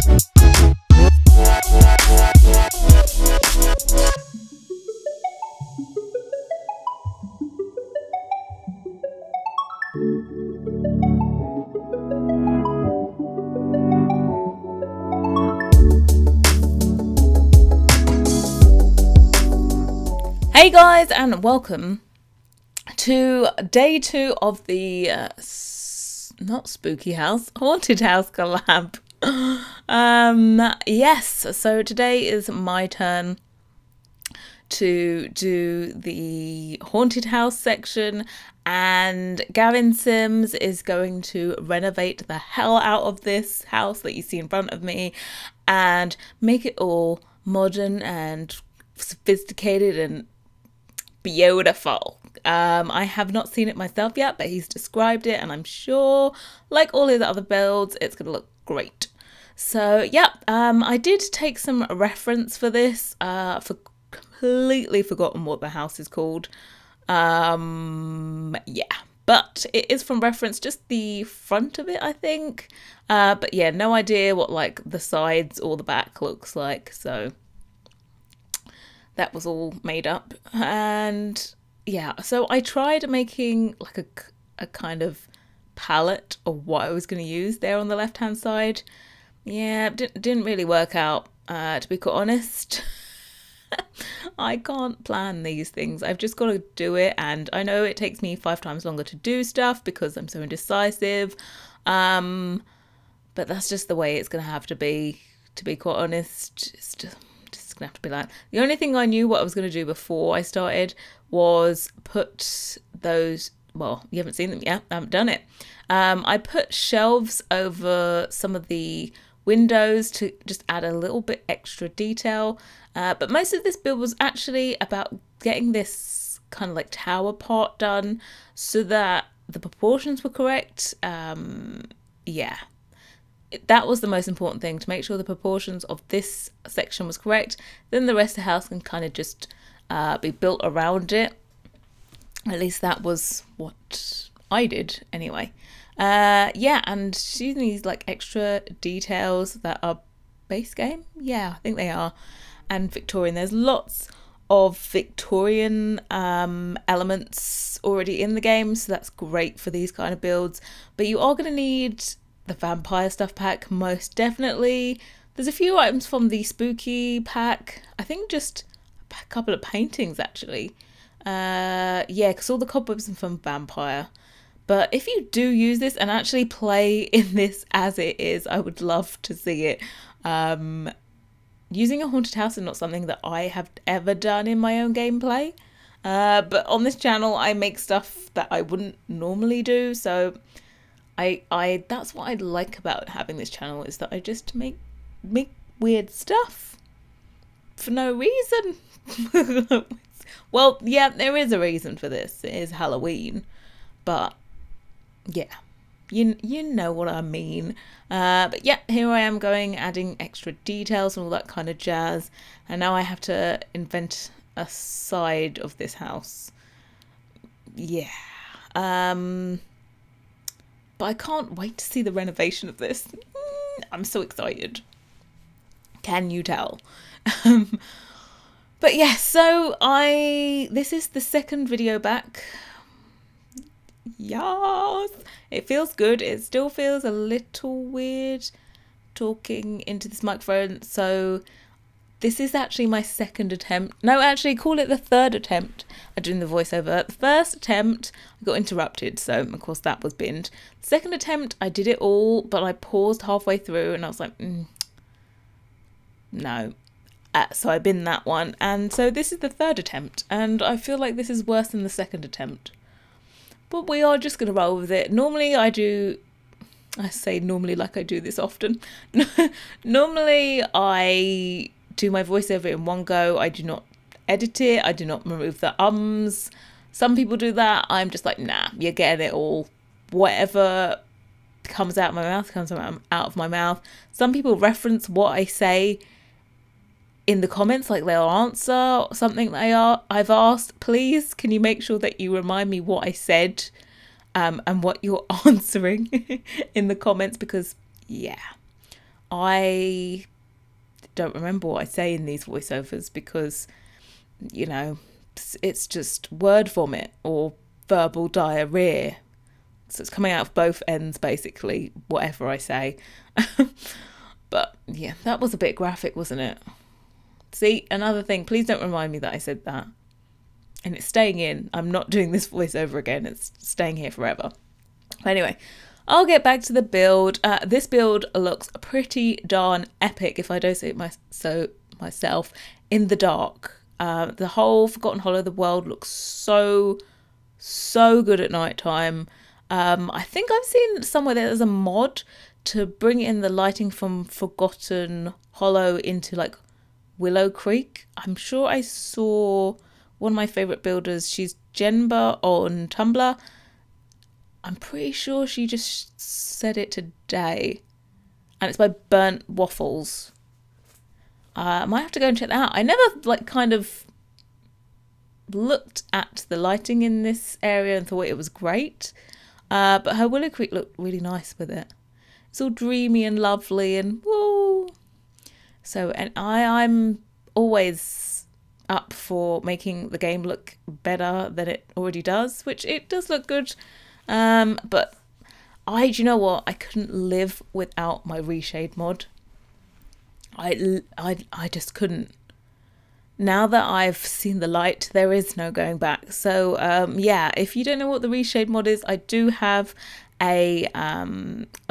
Hey guys, and welcome to day 2 of the not spooky house, haunted house collab. Yes, so today is my turn to do the haunted house section, and Gavin Sims is going to renovate the hell out of this house that you see in front of me and make it all modern and sophisticated and beautiful. I have not seen it myself yet, but he's described it, and I'm sure, like all his other builds, it's gonna look great. So yeah, I did take some reference for this. For completely forgotten what the house is called. Yeah, but it is from reference, just the front of it, I think. But yeah, no idea what like the sides or the back looks like. So that was all made up. And yeah, so I tried making like a kind of palette of what I was going to use there on the left hand side. Yeah, didn't really work out, to be quite honest. I can't plan these things. I've just got to do it, and I know it takes me 5 times longer to do stuff because I'm so indecisive. But that's just the way it's going to have to be quite honest. It's just gonna have to be like, the only thing I knew what I was going to do before I started was put those, well, you haven't seen them yet, I haven't done it. I put shelves over some of the windows to just add a little bit extra detail, but most of this build was actually about getting this kind of like tower part done so that the proportions were correct. Yeah, that was the most important thing, to make sure the proportions of this section was correct. Then the rest of the house can kind of just be built around it. At least that was what I did anyway. Yeah, and using these like extra details that are base game. Yeah, I think they are. And Victorian. There's lots of Victorian elements already in the game, so that's great for these kind of builds. But you are going to need the vampire stuff pack, most definitely. There's a few items from the spooky pack. I think just a couple of paintings actually. Yeah, because all the cobwebs are from vampire. But if you do use this and actually play in this as it is, I would love to see it. Using a haunted house is not something that I have ever done in my own gameplay. But on this channel I make stuff that I wouldn't normally do, so I that's what I like about having this channel, is that I just make weird stuff for no reason. Well, yeah, there is a reason for this. It is Halloween, but yeah, you know what I mean. But yeah, here I am adding extra details and all that kind of jazz, and now I have to invent a side of this house. Yeah. But I can't wait to see the renovation of this. I'm so excited. Can you tell? But yeah, so this is the second video back. Yes, it feels good. It still feels a little weird talking into this microphone. So this is actually my second attempt. No, actually, call it the third attempt at doing the voiceover. The first attempt, I got interrupted, so of course that was binned. The second attempt, I did it all, but I paused halfway through and I was like, no. So I binned that one. And so this is the third attempt, and I feel like this is worse than the second attempt. But we are just going to roll with it. Normally I say normally like I do this often. Normally I do my voiceover in one go. I do not edit it. I do not remove the ums. Some people do that. I'm just like, nah, you're getting it all. Whatever comes out of my mouth comes out of my mouth. Some people reference what I say in the comments, like they'll answer something that I've asked. Please, can you make sure that you remind me what I said and what you're answering in the comments, because yeah, I don't remember what I say in these voiceovers because, you know, it's just word vomit or verbal diarrhea. So it's coming out of both ends, basically, whatever I say. But yeah, that was a bit graphic, wasn't it? See, another thing, please don't remind me that I said that. And it's staying in. I'm not doing this voiceover again. It's staying here forever. Anyway, I'll get back to the build. This build looks pretty darn epic, if I don't say it myself, in the dark. The whole Forgotten Hollow, the world looks so good at nighttime. I think I've seen somewhere there's a mod to bring in the lighting from Forgotten Hollow into like Willow Creek. I'm sure I saw one of my favourite builders, she's Jenba on Tumblr. I'm pretty sure she just said it today. And it's by Burnt Waffles. I might have to go and check that out. I never like kind of looked at the lighting in this area and thought it was great. But her Willow Creek looked really nice with it. It's all dreamy and lovely and woo. So, and I'm always up for making the game look better than it already does, which it does look good. But do you know what? I couldn't live without my Reshade mod. I just couldn't. Now that I've seen the light, there is no going back. So yeah, if you don't know what the Reshade mod is, I do have a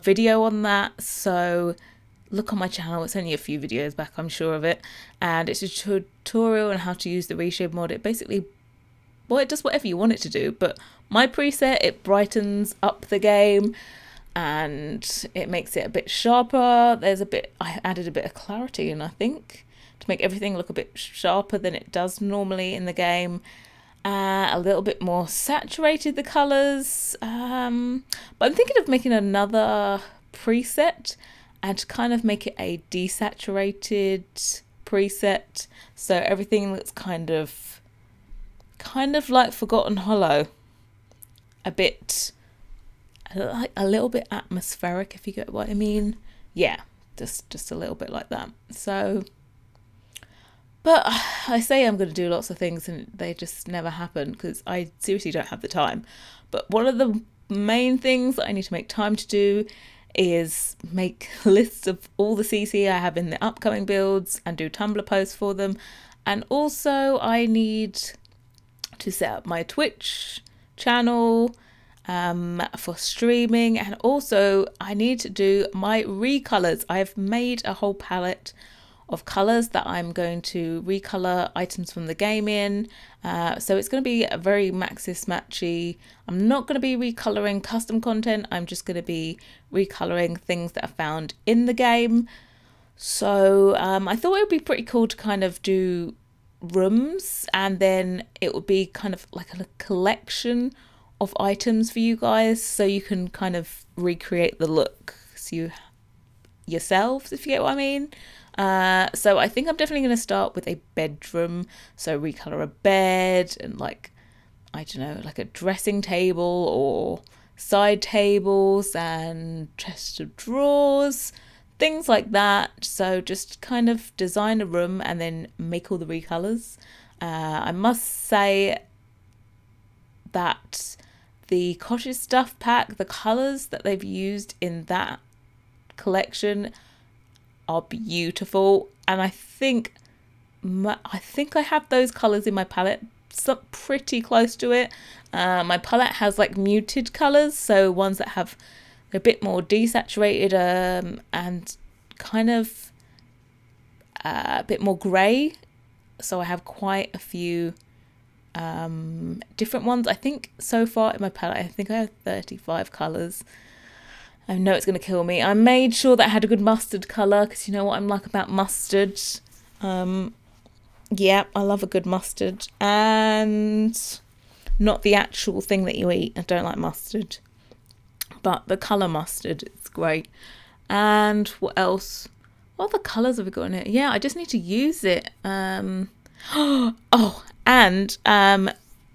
video on that. So look on my channel. It's only a few videos back, I'm sure of it. And it's a tutorial on how to use the Reshade mod. It basically, well, it does whatever you want it to do. But my preset, it brightens up the game and it makes it a bit sharper. I added a bit of clarity in, I think, to make everything look a bit sharper than it does normally in the game. A little bit more saturated, the colours. But I'm thinking of making another preset and kind of make it a desaturated preset. So everything looks kind of like Forgotten Hollow. A little bit atmospheric, if you get what I mean. Yeah, just a little bit like that. So, but I say I'm going to do lots of things and they just never happen because I seriously don't have the time. But one of the main things that I need to make time to do is make lists of all the CC I have in the upcoming builds and do Tumblr posts for them. And also I need to set up my Twitch channel for streaming, and also I need to do my recolors. I've made a whole palette of colors that I'm going to recolor items from the game in, so it's going to be a very Maxis matchy. I'm not going to be recoloring custom content, I'm just going to be recoloring things that are found in the game. So I thought it would be pretty cool to kind of do rooms, and then it would be kind of like a collection of items for you guys, so you can kind of recreate the look yourselves, if you get what I mean. So I think I'm definitely going to start with a bedroom, so recolor a bed and like, I don't know, like a dressing table or side tables and chest of drawers, things like that. So just kind of design a room and then make all the recolors. I must say that the Cottage Stuff pack, the colours that they've used in that collection are beautiful, and I think I have those colours in my palette, so pretty close to it. My palette has like muted colours, so ones that have a bit more desaturated and kind of a bit more grey. So I have quite a few different ones. I think so far in my palette, I think I have 35 colours. I know it's going to kill me. I made sure that I had a good mustard colour, because you know what I'm like about mustard. Yeah, I love a good mustard. And not the actual thing that you eat. I don't like mustard. But the colour mustard, it's great. And what else? What other colours have we got in it? Yeah, I just need to use it. Oh, and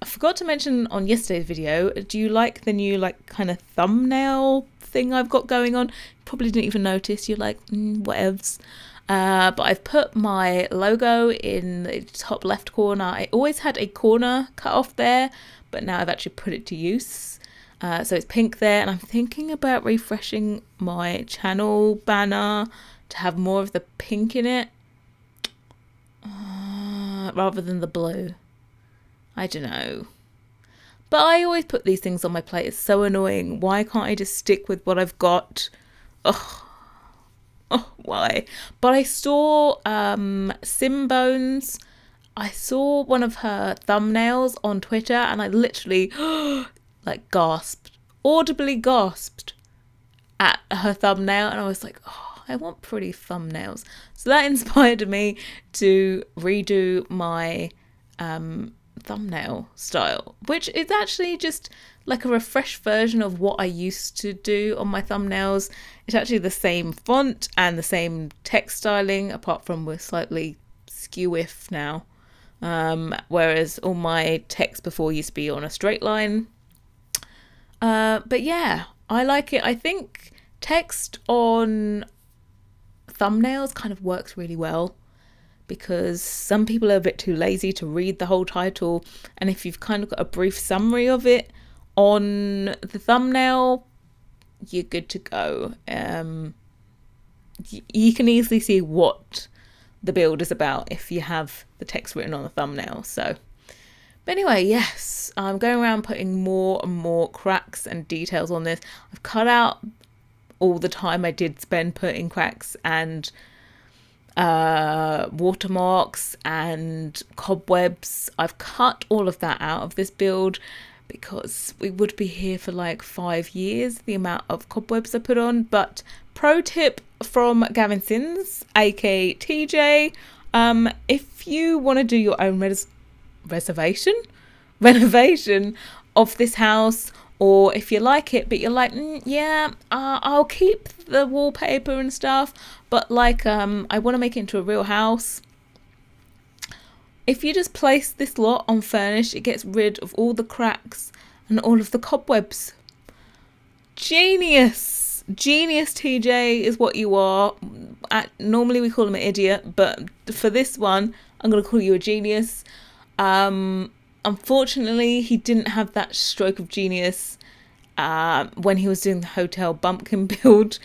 I forgot to mention on yesterday's video, do you like the new like kind of thumbnail thing I've got going on? Probably didn't even notice. You're like, whatevs. But I've put my logo in the top left corner. I always had a corner cut off there, but now I've actually put it to use. So it's pink there, and I'm thinking about refreshing my channel banner to have more of the pink in it rather than the blue. I don't know. But I always put these things on my plate. It's so annoying. Why can't I just stick with what I've got? Ugh. Oh, why? But I saw Simbones. I saw one of her thumbnails on Twitter, and I literally like gasped, audibly gasped at her thumbnail, and I was like, oh, I want pretty thumbnails. So that inspired me to redo my thumbnail style, which is actually just like a refreshed version of what I used to do on my thumbnails. It's actually the same font and the same text styling, apart from we're slightly skew-if now, whereas all my text before used to be on a straight line. But yeah, I like it. I think text on thumbnails kind of works really well, because some people are a bit too lazy to read the whole title, and if you've kind of got a brief summary of it on the thumbnail, you're good to go. You can easily see what the build is about if you have the text written on the thumbnail. So, but anyway, yes, I'm going around putting more and more cracks and details on this. I've cut out all the time I did spend putting cracks and watermarks and cobwebs. I've cut all of that out of this build because we would be here for like 5 years, the amount of cobwebs I put on. But pro tip from Gavin Sins, aka TJ, if you want to do your own renovation of this house, or if you like it but you're like, yeah, I'll keep the wallpaper and stuff, but like I want to make it into a real house, if you just place this lot on furnished, it gets rid of all the cracks and all of the cobwebs. Genius TJ is what you are. Normally we call him an idiot, but for this one I'm going to call you a genius. Unfortunately, he didn't have that stroke of genius when he was doing the hotel bumpkin build.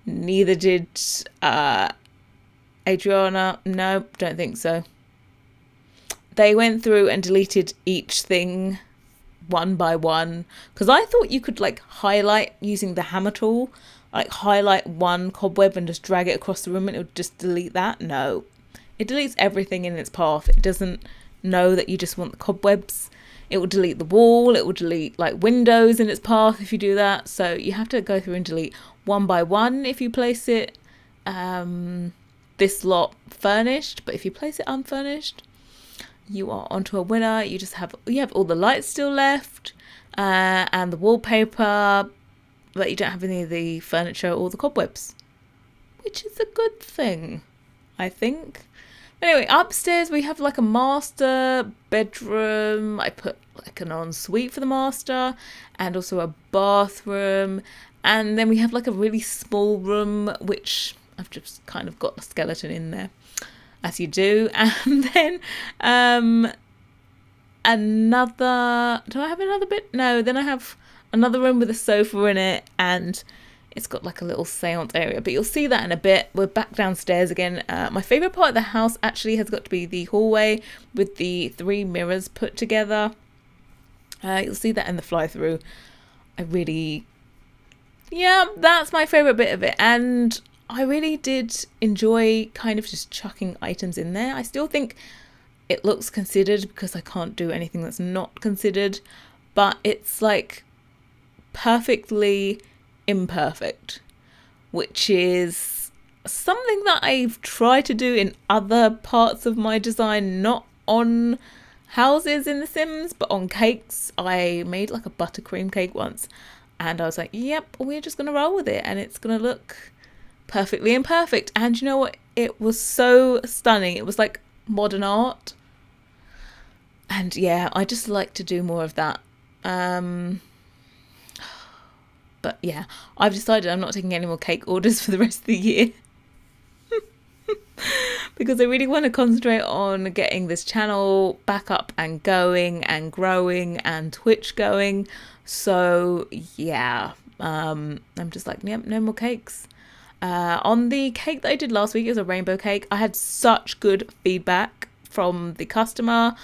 Neither did Adriana. No, don't think so. They went through and deleted each thing one by one, because I thought you could like highlight using the hammer tool, like highlight one cobweb and just drag it across the room and it would just delete that. No, it deletes everything in its path. It doesn't know that you just want the cobwebs. It will delete the wall, it will delete like windows in its path if you do that. So you have to go through and delete one by one if you place it this lot furnished. But if you place it unfurnished, you are onto a winner. You have all the lights still left and the wallpaper, but you don't have any of the furniture or the cobwebs, which is a good thing, I think. Anyway, upstairs we have like a master bedroom. I put like an ensuite for the master and also a bathroom. And then we have like a really small room, which I've just kind of got a skeleton in there, as you do. And then another, do I have another bit? No, then I have another room with a sofa in it, and it's got like a little seance area, but you'll see that in a bit. We're back downstairs again. My favourite part of the house actually has got to be the hallway with the 3 mirrors put together. You'll see that in the fly-through. Yeah, that's my favourite bit of it. And I really did enjoy kind of just chucking items in there. I still think it looks considered because I can't do anything that's not considered, but it's like perfectly imperfect, which is something that I've tried to do in other parts of my design, not on houses in The Sims, but on cakes. I made like a buttercream cake once, and I was like, yep, we're just gonna roll with it and it's gonna look perfectly imperfect. And you know what, it was so stunning. It was like modern art. And yeah, I just like to do more of that. Um, but yeah, I've decided I'm not taking any more cake orders for the rest of the year. Because I really want to concentrate on getting this channel back up and going and growing and Twitch going. So yeah, I'm just like, yep, no more cakes. On the cake that I did last week, it was a rainbow cake. I had such good feedback from the customer.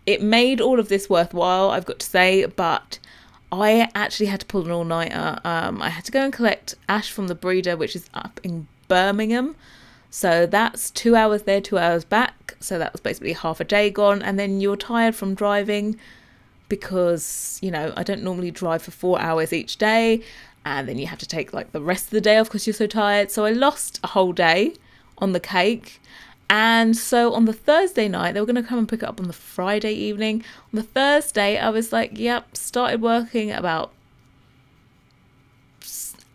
It made all of this worthwhile, I've got to say, but I actually had to pull an all-nighter. I had to go and collect ash from the breeder, which is up in Birmingham. So that's 2 hours there, 2 hours back. So that was basically half a day gone. And then you're tired from driving because, you know, I don't normally drive for 4 hours each day. And then you have to take like the rest of the day off because you're so tired. So I lost a whole day on the cake. And so on the Thursday night, they were going to come and pick it up on the Friday evening. On the Thursday, I was like, yep, started working at about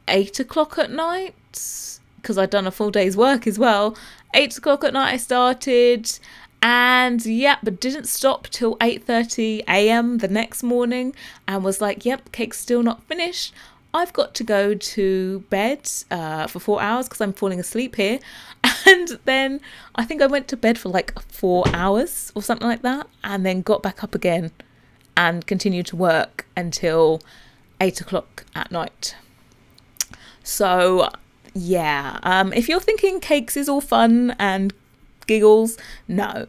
8 o'clock at night. Because I'd done a full day's work as well. 8 o'clock at night I started, and yeah, but didn't stop till 8:30 a.m. the next morning, and was like, yep, cake's still not finished. I've got to go to bed for 4 hours because I'm falling asleep here. And then I think I went to bed for like 4 hours or something like that, and then got back up again and continued to work until 8 o'clock at night. So yeah, if you're thinking cakes is all fun and giggles, no.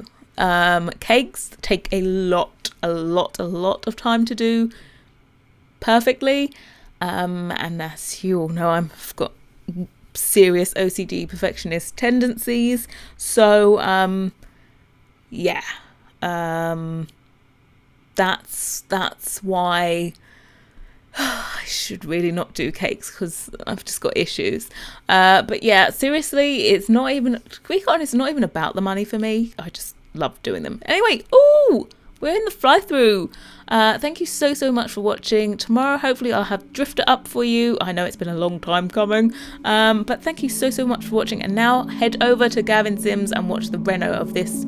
Cakes take a lot of time to do perfectly. And as you all know, I've got serious OCD perfectionist tendencies. So, yeah, that's why I should really not do cakes because I've just got issues. But yeah, seriously, it's not even, to be honest, it's not even about the money for me. I just love doing them. Anyway, ooh, we're in the fly through. Thank you so much for watching. Tomorrow, hopefully, I'll have Drifter up for you. I know it's been a long time coming. But thank you so much for watching. And now head over to Gavin Sims and watch the reno of this.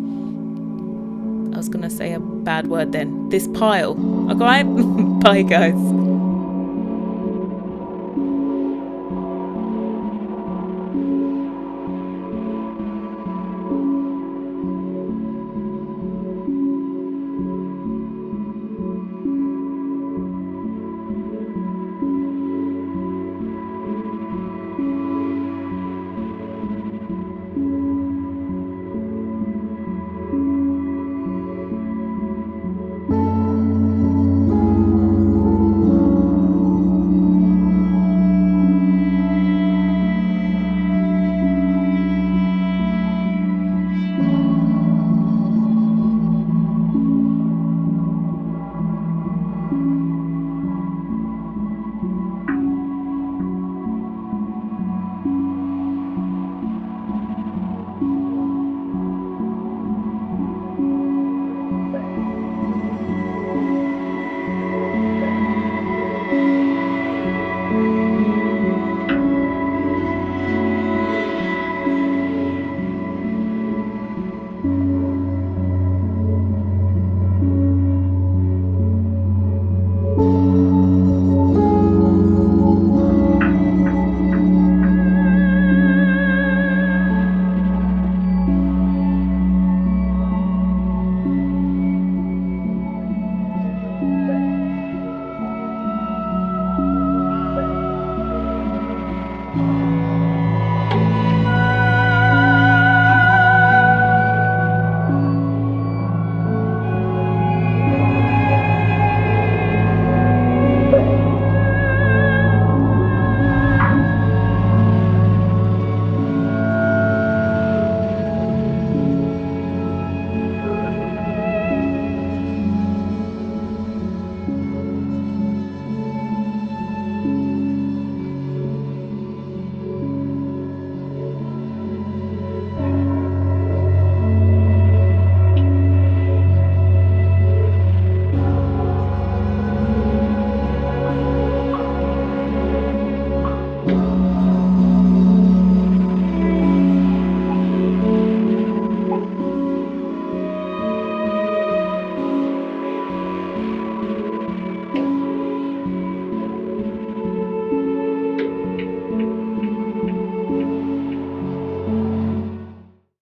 I was going to say a bad word then. This pile. Okay? Bye, guys.